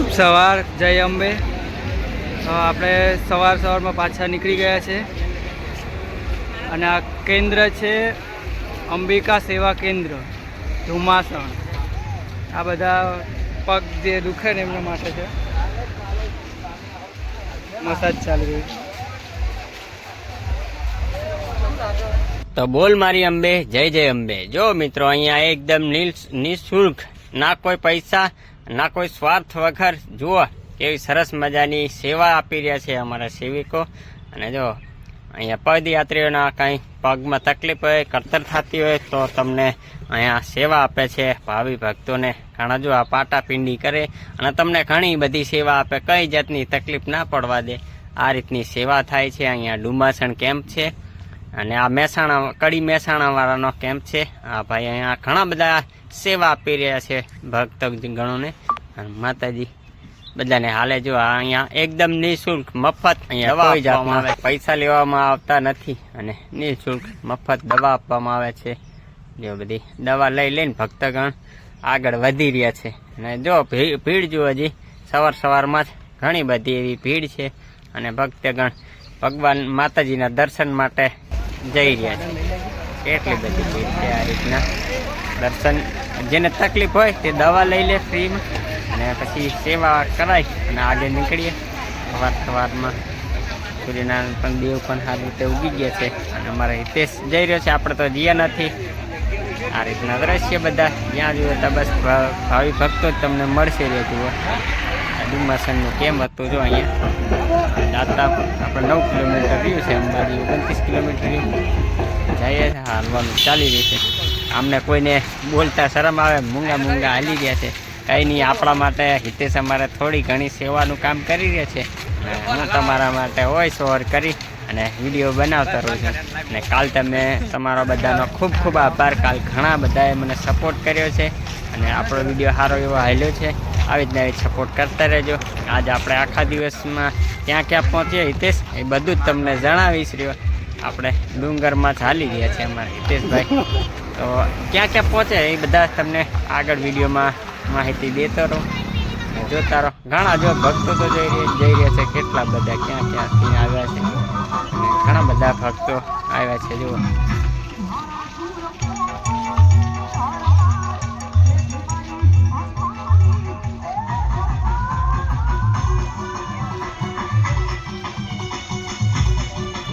શુભ સવાર, જય અંબે। આપણે સવારમાં પાછા નીકળી ગયા છે અને આ કેન્દ્ર છે અંબિકા સેવા કેન્દ્ર ધુમાસણ। આ બધા પગ જે દુખે ને એમના માટે છે, મસાજ ચાલી રહી। તો બોલ મારી અંબે, જય જય અંબે। જો મિત્રો, અહીંયા એકદમ નિઃશુલ્ક, ના કોઈ પૈસા ના કોઈ સ્વાર્થ વગર જુઓ કેવી સરસ મજાની સેવા આપી રહ્યા છે અમારા સેવિકો। અને જો અહીંયા પદયાત્રીઓના કંઈ પગમાં તકલીફ હોય, કળતર થતી હોય તો તમને અહીંયા સેવા આપે છે ભાવિ ભક્તોને। ઘણા જો આ પાટાપિંડી કરે અને તમને ઘણી બધી સેવા આપે, કઈ જાતની તકલીફ ના પડવા દે, આ રીતની સેવા થાય છે। અહીંયા ડુમાસણ કેમ્પ છે અને આ કડી મહેસાણા વાળાનો કેમ્પ છે। આ ભાઈ અહીંયા ઘણા બધા સેવા આપી રહ્યા છે ભક્તગણોને। માતાજી બધાને હાલે। જો અહીંયા એકદમ નિઃશુલ્ક મફત અહીંયા દવા આપવામાં આવે, પૈસા લેવામાં આવતા નથી અને નિઃશુલ્ક મફત દવા આપવામાં આવે છે। જો બધી દવા લઈ લઈને ભક્તગણ આગળ વધી રહ્યા છે। અને જો ભીડ જો હજી સવારમાં જ ઘણી બધી એવી ભીડ છે અને ભક્તગણ ભગવાન માતાજીના દર્શન માટે જઈ રહ્યા છે। કેટલી બધી ભીડ છે। આ રીતના દર્શન, જેને તકલીફ હોય તે દવા લઈ લે ફ્રીમાં અને પછી સેવા કરાય અને આગળ નીકળીએ। સવારમાં સૂર્યનારાયણ પણ દેવ પણ સારી રીતે ઉગી ગયા છે અને અમારા હિતેશ જઈ રહ્યો છે, આપણે તો જીયા નથી। આ રીતના દ્રશ્ય બધા જ્યાં જુઓ તો બસ ભાવિ ભક્તો જ તમને મળશે। રે જુઓ ડુમાસણનું કેમ હતું, જો અહીંયા દાતા આપણે 9 કિલોમીટર રહ્યું છે, અંબાજી 29 કિલોમીટર જઈએ હાલવાનું ચાલી રહ્યું છે। આમને કોઈને બોલતા શરમ આવે, મૂંગા હાલી રહ્યા છે। કંઈ નહીં, આપણા માટે હિતેશ અમારે થોડી ઘણી સેવાનું કામ કરી રહ્યા છે। હું તમારા માટે વોઇસ ઓવર કરી અને વિડીયો બનાવતા રહું છું। અને કાલ તમે તમારો બધાનો ખૂબ ખૂબ આભાર। કાલ ઘણા બધાએ મને સપોર્ટ કર્યો છે અને આપણો વિડીયો સારો એવો હાલ્યો છે। આવી જ નવી સપોર્ટ કરતા રહેજો। આજ આપણે આખા દિવસમાં ક્યાં પહોંચીએ હિતેશ, એ બધું જ તમને જણાવીશ રહ્યો। આપણે ડુંગરમાં ચાલી રહ્યા છે અમારા હિતેશભાઈ, તો ક્યાં પહોંચે એ બધા તમને આગળ વિડીયોમાં માહિતી દેતો રહો, જોતા રહો। ઘણા જો ભક્તો તો જઈ રહ્યા છે, કેટલા બધા ક્યાંથી આવ્યા છે અને ઘણા બધા ભક્તો આવ્યા છે। જુઓ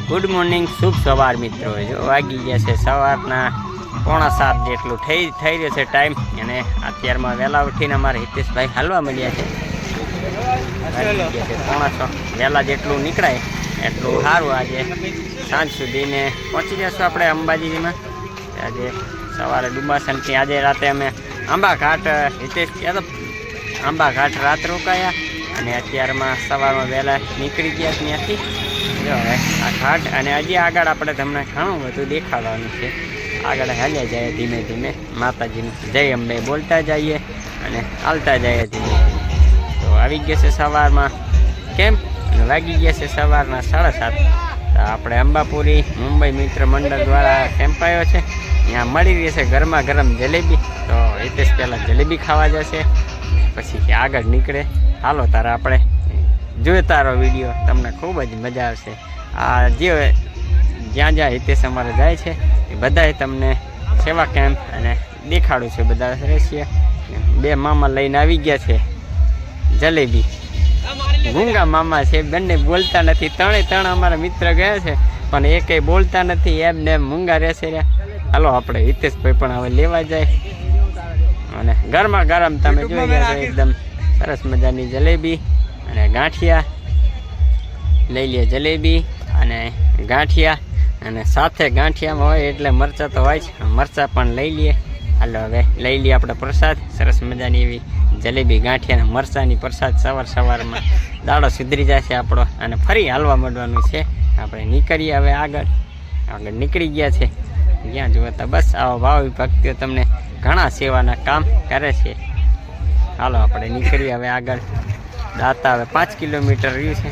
ગુડ મોર્નિંગ, શુભ સવાર મિત્રો। જો વાગી ગયા છે સવારના 6:45 જેટલું થઈ રહ્યો છે ટાઈમ અને અત્યારમાં વહેલા ઉઠીને અમારા હિતેશભાઈ હાલવા મળ્યા છે। 6:45 વહેલા જેટલું નીકળાય એટલું સારું। આજે સાંજ સુધીને પહોંચી જશું આપણે અંબાજીમાં। આજે સવારે ડુમાસણથી આજે રાતે અમે આંબા ઘાટ, હિતેશ ત્યાં તો આંબા ઘાટ રાત રોકાયા અને અત્યારમાં સવારમાં વહેલા નીકળી ગયા ત્યાંથી। જો હવે આ ઘાટ અને હજી આગળ આપણે તમને ઘણું બધું દેખાડવાનું છે। આગળ હાલ્યા જાય ધીમે ધીમે, માતાજીનું જય અંબે બોલતા જઈએ અને હાલતા જઈએ ધીમે ધીમે। તો આવી ગયા છે સવારમાં કેમ્પ અને વાગી ગયા છે સવારના 7:30। તો આપણે અંબાપુરી મુંબઈ મિત્ર મંડળ દ્વારા કેમ્પ આવ્યો છે, ત્યાં મળી રહેશે ગરમા ગરમ જલેબી। તો હિતેશ પહેલાં જલેબી ખાવા જશે, પછી આગળ નીકળે। હાલો તારે આપણે જોતા રહો વિડીયો, તમને ખૂબ જ મજા આવશે। આ જ્યાં હિતેશ અમારે જાય છે એ બધાએ તમને સેવા કેમ્પ અને દેખાડું છે બધા રહેશે। 2 મામા લઈને આવી ગયા છે જલેબી, ગુંગા મામા છે, બંને બોલતા નથી। 3 અમારા મિત્ર ગયા છે પણ એકેય બોલતા નથી, એમને મૂંગા રહેશે રહ્યા। હાલો આપણે હિતેશભાઈ પણ હવે લેવા જાય અને ગરમા ગરમ તમે જોઈ રહ્યા છો એકદમ સરસ મજાની જલેબી અને ગાંઠિયા લઈ લે। જલેબી અને ગાંઠિયા અને સાથે ગાંઠિયામાં હોય એટલે મરચાં તો હોય જ, મરચાં પણ લઈ લઈએ। હાલો હવે લઈ લઈએ આપણે પ્રસાદ, સરસ મજાની એવી જલેબી ગાંઠિયા અને મરચાંની પ્રસાદ। સવારમાં દાડો સુધરી જશે આપણો અને ફરી હાલવા માંડવાનું છે। આપણે નીકળીએ હવે આગળ નીકળી ગયા છે। જ્યાં જુઓ તો બસ આવા ભાવિ ભક્તિઓ તમને ઘણા સેવાના કામ કરે છે। હાલો આપણે નીકળીએ હવે આગળ। દાતા હવે 5 કિલોમીટર રહ્યું છે।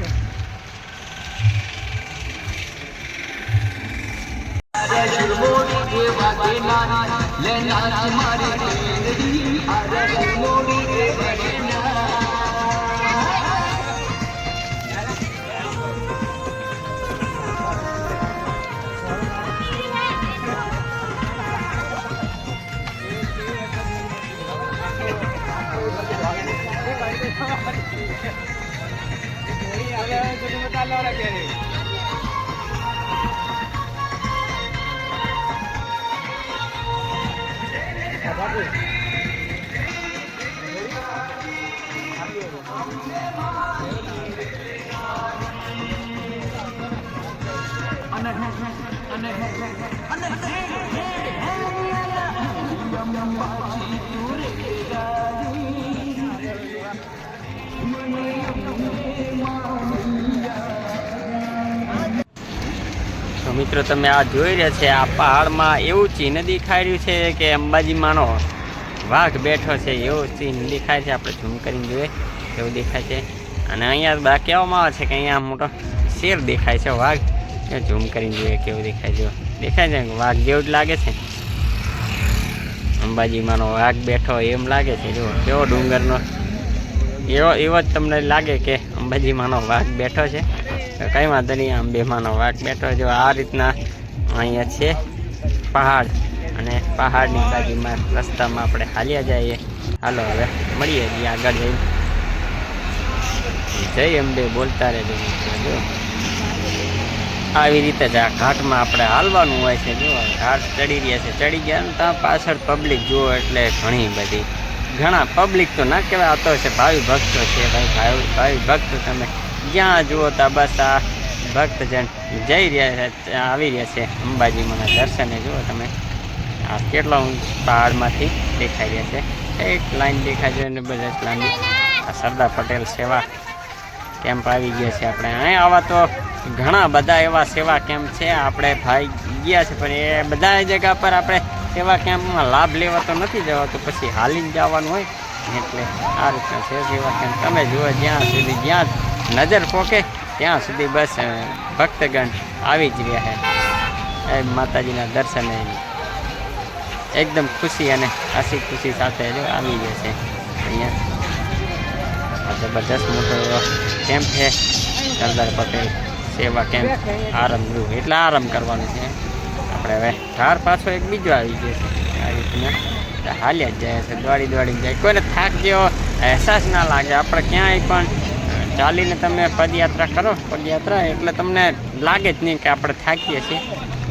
તો મિત્રો તમે આ જોઈ રહ્યા છે, આ પહાડમાં એવું ચિહ્ન દેખાઈ રહ્યું છે કે અંબાજીમાંનો વાઘ બેઠો છે, એવું ચિહ્ન દેખાય છે. આપણે ઝૂમ કરીને જોઈએ એવું દેખાય છે. અને અહીંયા કહેવામાં આવે છે કે અહીંયા મોટો શેર દેખાય છે, વાઘ. ઝૂમ કરીને જોઈએ કેવું દેખાય છે. દેખાય છે વાઘ જેવું જ લાગે છે. અંબાજીમાંનો વાઘ બેઠો એમ લાગે છે. જુઓ કેવો ડુંગરનો એવો જ તમને લાગે કે અંબાજીમાંનો વાઘ બેઠો છે. તો કંઈ વાંધો નહીં, અંબેમાંનો વાઘ બેઠો. જો આ રીતના અહીંયા છે પહાડ, અને પહાડની બાજુમાં રસ્તામાં આપણે હાલ્યા જઈએ. હાલો હવે મળીએ છીએ આગળ જઈને. જય અંબે બોલતા રહેજો. જો આવી રીતે જ આ ઘાટમાં આપણે હાલવાનું હોય છે. જો ઘાટ ચડી રહ્યા છે, ચડી ગયા ને ત્યાં પાછળ પબ્લિક જુઓ, એટલે ઘણી બધી ઘણા પબ્લિક તો ના કહેવાય, આ તો છે ભાવિ ભક્તો છે. ભાવિ ભક્તો તમે જ્યાં જુઓ ત્યાં બસ આ ભક્તજન જઈ રહ્યા છે, આવી રહ્યા છે અંબાજીમાંના દર્શને. જુઓ તમે આ કેટલો પહાડમાંથી દેખાઈ રહ્યા છે. એક લાઈન દેખાય છે અને બધા લાંબી આ સરદાર પટેલ સેવા કેમ્પ આવી ગયા છે. આપણે અહીં આવા તો ઘણા બધા એવા સેવા કેમ્પ છે, આપણે ભાઈ ગયા છે, પણ એ બધા જગ્યા પર આપણે સેવા કેમ્પમાં લાભ લેવા તો નથી જવાતું, પછી હાલીને જવાનું હોય. એટલે આ રીતના છે સેવા કેમ્પ. તમે જુઓ જ્યાં સુધી જ્યાં નજર પોકે ત્યાં સુધી બસ ભક્તગણ આવી જ રહ્યા છે માતાજીના દર્શને. એકદમ ખુશી અને હસી ખુશી સાથે જો આવી ગયા છે અહીંયા. આ જબરદસ્ત મોટો એવો કેમ્પ છે સરદાર પટેલ સેવા કેમ્પ આરામ ગૃહ, એટલે આરામ કરવાનું છે. આપણે હવે ધાર પાછો એક બીજો આવી ગયો છે. આ રીતના હાલ્યા જ જાય છે, દોડી જાય. કોઈને થાક જેવો અહેસાસ ના લાગે. આપણે ક્યાંય પણ ચાલીને તમે પદયાત્રા કરો, પદયાત્રા એટલે તમને લાગે જ નહીં કે આપણે થાકીએ છીએ.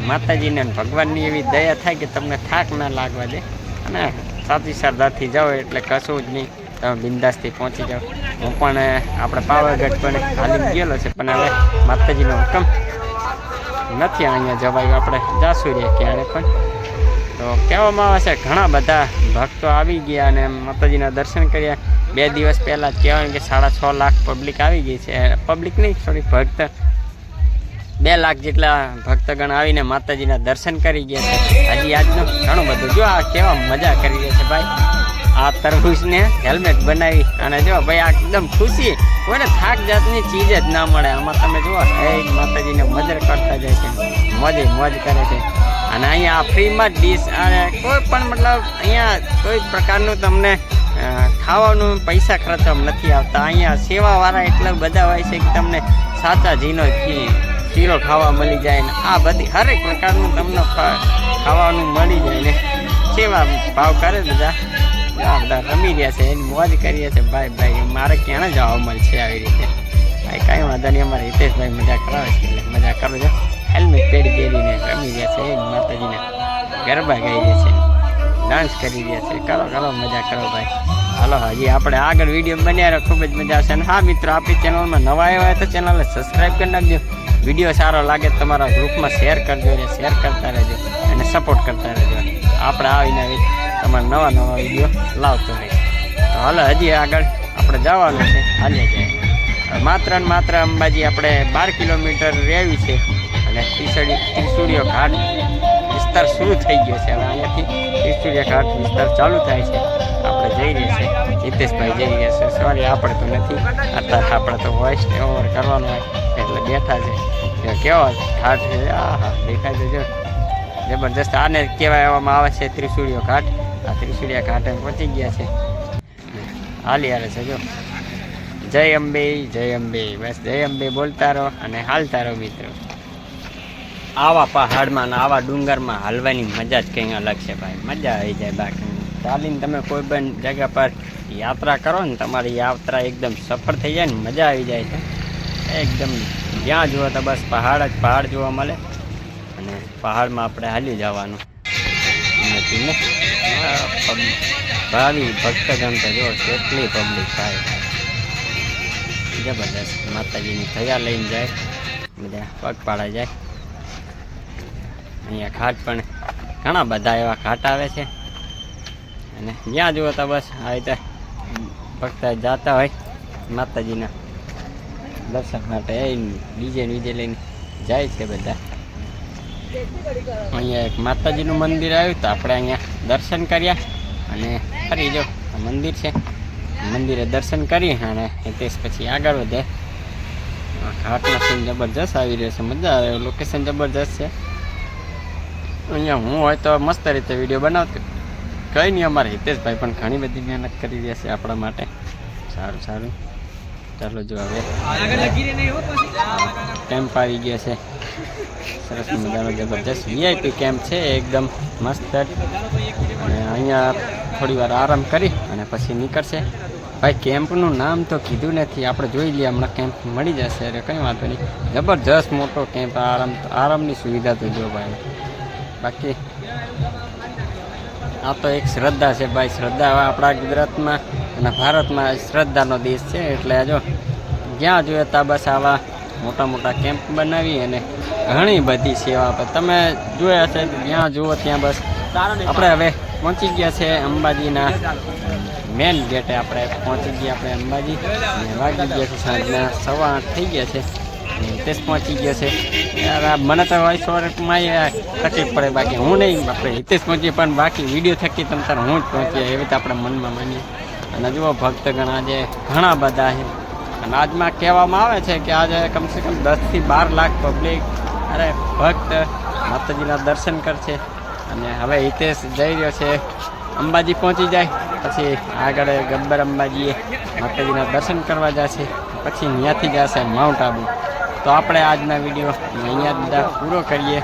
માતાજીને ભગવાનની એવી દયા થાય કે તમને થાક ના લાગવા દે, અને સાચી શ્રદ્ધાથી જાઓ એટલે કશું જ નહીં, તમે બિંદાસથી પહોંચી જાઓ. હું પણ આપણે પાવાગઢ પણ હાલીને ગયેલો છે, પણ હવે માતાજીનો હુકમ નથી અહીંયા જવાયું, આપણે જાશું રહ્યા ક્યારે પણ. તો કહેવામાં આવે છે ઘણા બધા ભક્તો આવી ગયા અને માતાજીના દર્શન કર્યા. 2 દિવસ પહેલાં જ કહેવાય કે 6.5 લાખ પબ્લિક આવી ગઈ છે. પબ્લિક નહીં, સોરી, ભક્ત 2 લાખ જેટલા ભક્તગણ આવીને માતાજીના દર્શન કરી ગયા છે. હજી આજનું ઘણું બધું જો આ કેવા મજા કરી રહ્યા છે ભાઈ. આ તરબૂચને હેલ્મેટ બનાવી અને જો ભાઈ આ એકદમ ખુશી, કોઈને થાક જાતની ચીજ જ ના મળે આમાં. તમે જુઓ એ માતાજીને મદર કરતા જાય છે, મોજ કરે છે. અને અહીંયા ફ્રીમાં જ ડીશ, અને કોઈ પણ મતલબ અહીંયા કોઈ પ્રકારનું તમને ખાવાનું પૈસા ખર્ચવામાં નથી આવતા. અહીંયા સેવાવાળા એટલા બધા હોય છે કે તમને સાચા ઘીનો શીરો ખાવા મળી જાય ને આ બધી હરેક પ્રકારનું તમને ખાવાનું મળી જાય ને સેવા ભાવ કરે બધા. બધા રમી રહ્યા છે, એની મોજ કરીએ છે ભાઈ. મારે ક્યાં જવા મળશે આવી રીતે ભાઈ? કાંઈ વાંધો નહીં, અમારે હિતેશભાઈ મજા કરાવે છે એટલે મજા કરો છો. હેલ્મેટ પહેરીને રમી રહ્યા છે, માતાજીને ગરબા ગાઈ રહ્યા છે, ડાન્સ કરી રહ્યા છે. કરો મજા કરો ભાઈ. હાલો હજી આપણે આગળ વિડીયો બનાવ્યો, ખૂબ જ મજા આવશે. અને હા મિત્રો, આપણી ચેનલમાં નવા આવ્યા હોય તો ચેનલને સબસ્ક્રાઈબ કરી નાખજો. વિડીયો સારો લાગે તમારા ગ્રુપમાં શેર કરજો, શેર કરતા રહેજો અને સપોર્ટ કરતા રહેજો. આપણે આવીને તમારા નવા વિડીયો લાવતો રહીએ. તો હાલો હજી આગળ આપણે જવાનું છે, હાલ્યા જાય. માત્ર અંબાજી આપણે 12 કિલોમીટર રહેવી છે અને ત્રિશુળીયો ઘાટ વિસ્તાર શરૂ થઈ ગયો છે. હવે અહીંયાથી ત્રિશુળીયો ઘાટ વિસ્તાર ચાલુ થાય છે. આપણે જઈ રહ્યા છે, હિતેશભાઈ જઈ રહ્યા છે. સોરી, આપણે તો નથી, અત્યારે આપણે તો વોઇસ ઓવર કરવાનું હોય એટલે બેઠા છે. કેવો ઘાટ છે, હા દેખાય છે જો જબરદસ્ત. આને કહેવામાં આવે છે ત્રિશુળીયો ઘાટ. આ ત્રિશુળીયા ઘાટે પહોંચી ગયા છે, હાલી હાલે છે જો. જય અંબે, બસ જય અંબે બોલતા રહો અને હાલતા રહો મિત્રો. આવા પહાડમાં ને આવા ડુંગરમાં હાલવાની મજા જ કંઈ અલગ છે ભાઈ, મજા આવી જાય. બાકી ચાલીને તમે કોઈ પણ જગ્યા પર યાત્રા કરો ને તમારી યાત્રા એકદમ સફળ થઈ જાય ને મજા આવી જાય છે. એકદમ જ્યાં જુઓ તો બસ પહાડ જ પહાડ જોવા મળે અને પહાડમાં આપણે હાલી જવાનું નથી ને. ભાવિ ભક્તજન તો જો કેટલી પબ્લિક થાય, જબરદસ્ત. માતાજીની થયા લઈને જાય, બધા પગપાળા જાય. અહીંયા ઘાટ પણ ઘણા બધા એવા ઘાટ આવે છે અને જ્યાં જુઓ તો બસ આવી રીતે ભક્ત જતા હોય માતાજીના દર્શન માટે ડીજે લઈને જાય છે બધા. અહીંયા એક માતાજીનું મંદિર આવ્યું તો આપણે અહીંયા દર્શન કર્યા અને ફરી જો મંદિર છે, મંદિરે દર્શન કરી અને તે પછી આગળ વધે. ઘાટનો સીન જબરજસ્ત આવી રહ્યો છે, મજા આવે, લોકેશન જબરજસ્ત છે. અહીંયા હું હોય તો મસ્ત રીતે વિડીયો બનાવતો, કંઈ નહીં. અમારે હિતેશભાઈ પણ ઘણી બધી મહેનત કરી રહ્યા છે આપણા માટે. સારું. ચાલો જો હવે કેમ્પ આવી ગયા છે, સરસ મજાનો જબરજસ્ત VIP કેમ્પ છે, એકદમ મસ્ત. અને અહીંયા થોડી વાર આરામ કરી અને પછી નીકળશે. ભાઈ કેમ્પનું નામ તો કીધું નથી, આપણે જોઈ લઈએ, હમણાં કેમ્પ મળી જશે. અરે કંઈ વાંધો નહીં, જબરજસ્ત મોટો કેમ્પ. આરામની સુવિધા તો જો ભાઈ. બાકી આ તો એક શ્રદ્ધા છે ભાઈ, શ્રદ્ધા આપણા ગુજરાતમાં અને ભારતમાં શ્રદ્ધાનો દેશ છે. એટલે જો જ્યાં જોઈએ ત્યાં બસ આવા મોટા કેમ્પ બનાવી અને ઘણી બધી સેવા આપે. તમે જોયા હશે, જ્યાં જુઓ ત્યાં બસ. આપણે હવે પહોંચી ગયા છે અંબાજીના મેન ગેટે. આપણે પહોંચી ગયા આપણે અંબાજી, વાગી ગયા છે સાંજના 8:15 થઈ ગયા છે. હિતેશ પહોંચી ગયો છે. યાર મને તો વોઇસઓવરમાં તકલીફ પડે, બાકી હું નહીં. આપણે હિતેશ પહોંચીએ પણ બાકી વિડીયો થકી તમ તાર હું જ પહોંચીએ એવી રીતે આપણે મનમાં માનીએ. અને જુઓ ભક્તગણ આજે ઘણા બધા છે અને આજમાં કહેવામાં આવે છે કે આજે કમસે કમ 10 થી 12 લાખ પબ્લિક ભક્ત માતાજીના દર્શન કરશે. અને હવે હિતેશ જઈ રહ્યો છે અંબાજી, પહોંચી જાય પછી આગળ ગબ્બર અંબાજીએ માતાજીના દર્શન કરવા જશે, પછી ત્યાંથી જશે માઉન્ટ આબુ. તો આપણે આજના વિડીયો અહીંયા બધા પૂરો કરીએ.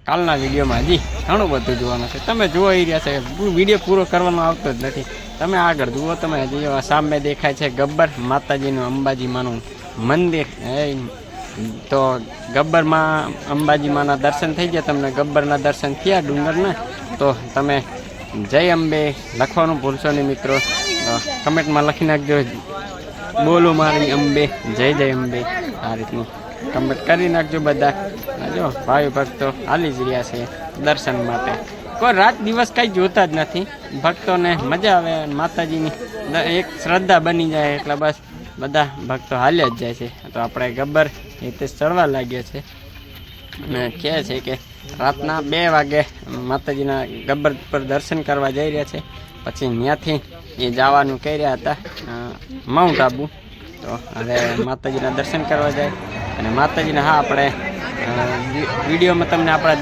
કાલના વિડીયોમાં હજી ઘણું બધું જોવાનું છે. તમે જોઈ રહ્યા છે, વિડીયો પૂરો કરવાનો આવતો જ નથી. તમે આગળ જુઓ, તમે હજી સામે દેખાય છે ગબ્બર માતાજીનું અંબાજીમાંનું મંદિર. તો ગબ્બરમાં અંબાજીમાંના દર્શન થઈ ગયા, તમને ગબ્બરના દર્શન થયા ડુંગરના, તો તમે જય અંબે લખવાનું ભૂલશો નહીં મિત્રો. કમેન્ટમાં લખી નાખજો, બોલો મારી અંબે, જય અંબે. આ રીતનું કમેન્ટ કરી નાખજો બધા. જો ભાઈ ભક્તો હાલી જ રહ્યા છે દર્શન માટે. કોઈ રાત દિવસ કંઈ જોતા જ નથી, ભક્તોને મજા આવે. માતાજીની એક શ્રદ્ધા બની જાય એટલે બસ બધા ભક્તો હાલ્યા જ જાય છે. તો આપણે ગબ્બર રીતે ચડવા લાગ્યા છે અને કહે છે કે રાતના 2 વાગે માતાજીના ગબ્બર પર દર્શન કરવા જઈ રહ્યા છે. પછી ત્યાંથી એ જવાનું કહી રહ્યા હતા માઉન્ટ આબુ. તો હવે માતાજીના દર્શન કરવા જાય અને માતાજીના આપણે વિડીયોમાં તમને આપણા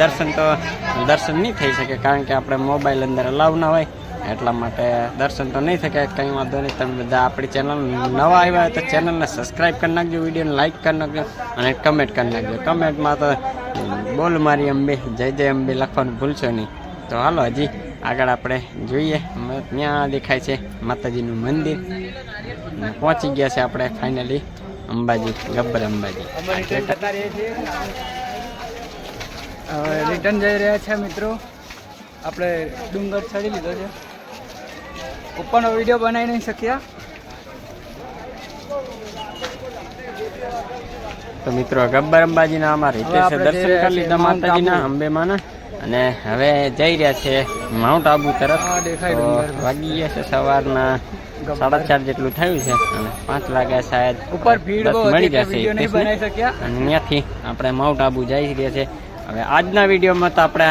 દર્શન નહીં થઈ શકે, કારણ કે આપણે મોબાઈલ અંદર અલાવ ના હોય, એટલા માટે દર્શન તો નહીં શકે. કંઈ વાંધો નહીં, તમે બધા આપણી ચેનલ નવા આવ્યા હોય તો ચેનલને સબસ્ક્રાઈબ કરી નાખજો, વિડીયોને લાઈક કરી નાખજો અને કમેન્ટ કરી નાખજો. કમેન્ટમાં તો બોલ મારી અંબે, જય અંબે લખવાનું ભૂલશો નહીં. તો હાલો હજી આગળ આપણે જોઈએ. ત્યાં દેખાય છે માતાજીનું મંદિર. પહોંચી ગયા છે આપણે ફાઇનલી અંબાજી, ગબ્બર અંબાજી. રિટર્ન જઈ રહ્યા છે મિત્રો. આપણે ડુંગર ચડી લીધો છે, ઉપરનો વિડીયો બનાવી નહીં શક્યા. તો મિત્રો ગબ્બર અંબાજીના અમારે હિતેશે દર્શન કરી લીધા માતાજીના અંબેમાના, અને હવે જઈ રહ્યા છે માઉન્ટ આબુ તરફ. વાગી ગયા છે સવારના 4:30 જેટલું થયું છે અને 5 વાગ્યા શાયદ ઉપર ભીડ મળી જશે. અને ત્યાંથી આપણે માઉન્ટ આબુ જઈ રહ્યા છે. હવે આજના વિડીયોમાં તો આપણે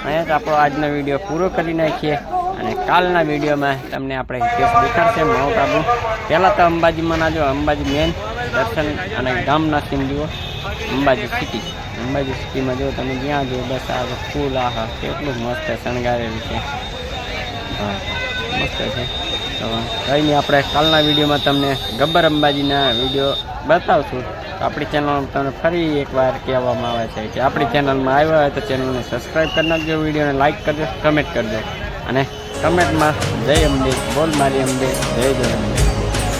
અહીંયા જ આપણો આજનો વિડીયો પૂરો કરી નાખીએ અને કાલના વિડીયોમાં તમને આપણે હિતેશ દેખાડશે માઉન્ટ આબુ. પહેલાં તો અંબાજીમાં જો અંબાજી મેન દર્શન અને ગામના સીન જુઓ. અંબાજી સિટીમાં જો તમે જ્યાં જુઓ બસ આ ફૂલ, આહા કેટલું મસ્ત શણગારેલું છે, મસ્ત છે. તો કંઈ નહીં, આપણે કાલના વિડીયોમાં તમને ગબ્બર અંબાજીના વિડીયો બતાવશું. આપણી ચેનલમાં તમને ફરી એકવાર કહેવામાં આવે છે કે આપણી ચેનલમાં આવ્યા હોય તો ચેનલને સબસ્ક્રાઈબ કરી નાખજો, વિડીયોને લાઈક કરજો, કમેન્ટ કરજો અને કમેન્ટમાં જય અંબે, બોલ મારી અંબે, જય જય અંબે.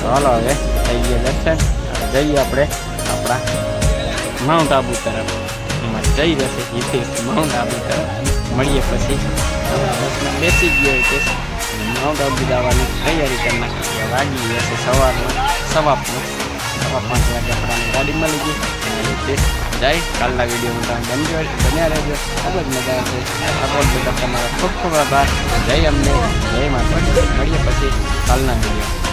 તો હાલો હવે થઈ ગયા દર્શન. હવે જઈએ આપણે આપણા માઉન્ટ આબુ તરફ. એમાં જઈ રહેશે હિતેશ માઉન્ટ આબુ તરફ. મળીએ પછી બસમાં બેસી ગયો હિતેશ. માઉન્ટ આબુ જવાની તૈયારી કરી નાખી. વાગી ગયા છે સવારના 5:15 વાગે આપણાને ગાડી મળી ગઈ. અને હિતેશ જાય. કાલના વિડીયોમાં તમે બન્યા રહેજો, ખૂબ જ મજા આવશે. સપોર્ટ બધા તમારો ખૂબ ખૂબ આભાર. જય અમને, જય માતા. મળીએ પછી કાલના વિડીયો.